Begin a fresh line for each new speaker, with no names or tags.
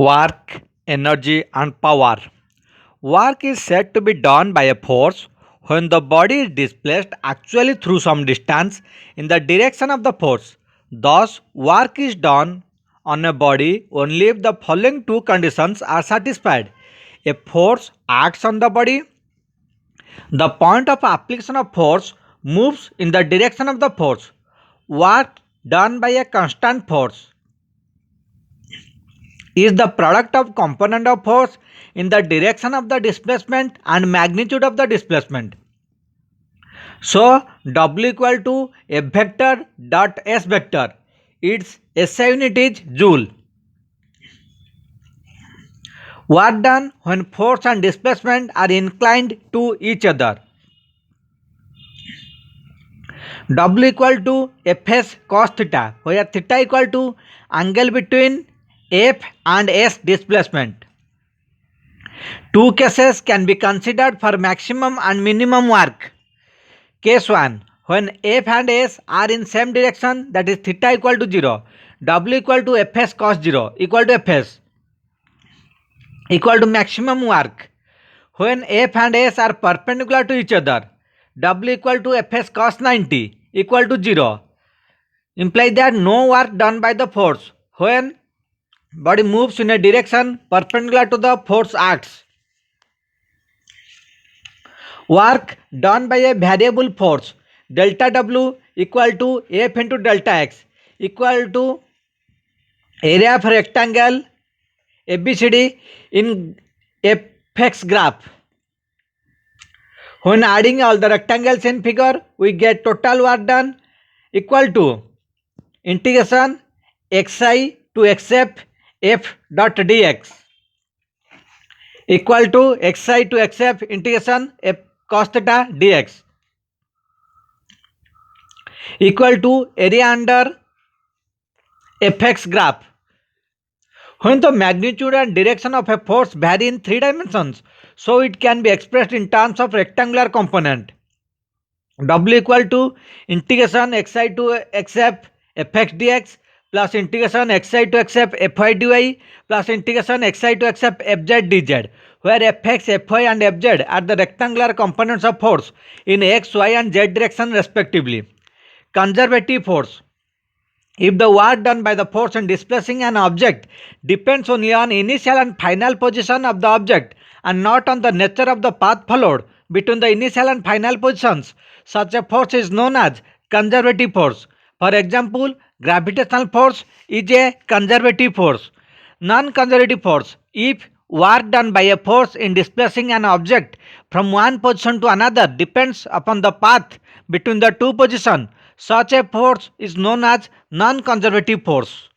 Work, energy, and power. Work is said to be done by a force when the body is displaced actually through some distance in the direction of the force. Thus, work is done on a body only if the following two conditions are satisfied. A force acts on the body. The point of application of force moves in the direction of the force. Work done by a constant force is the product of component of force in the direction of the displacement and magnitude of the displacement. So W equal to F vector dot S vector. Its SI unit is joule. Work done when force and displacement are inclined to each other. W equal to Fs cos theta, where theta equal to angle between F and S displacement. Two cases can be considered for maximum and minimum work. Case 1. When F and S are in same direction, that is theta equal to 0, W equal to Fs cos 0 equal to Fs equal to maximum work. When F and S are perpendicular to each other, W equal to Fs cos 90 equal to 0, implies that no work done by the force when body moves in a direction perpendicular to the force acts. Work done by a variable force delta W equal to F into delta X equal to area of rectangle ABCD in Fx graph. When adding all the rectangles in figure, we get total work done equal to integration xi to xf f dot dx equal to xi to xf integration f cos theta dx equal to area under Fx graph. When the magnitude and direction of a force vary in 3 dimensions, so it can be expressed in terms of rectangular component. W equal to integration xi to xf fx dx plus integration xi to xf fy dy plus integration xi to xf fz dz, where fx, fy and fz are the rectangular components of force in x, y and z direction respectively. Conservative force. If the work done by the force in displacing an object depends only on initial and final position of the object and not on the nature of the path followed between the initial and final positions, such a force is known as conservative force. For example, gravitational force is a conservative force. Non-conservative force. If work done by a force in displacing an object from one position to another depends upon the path between the two positions, such a force is known as non-conservative force.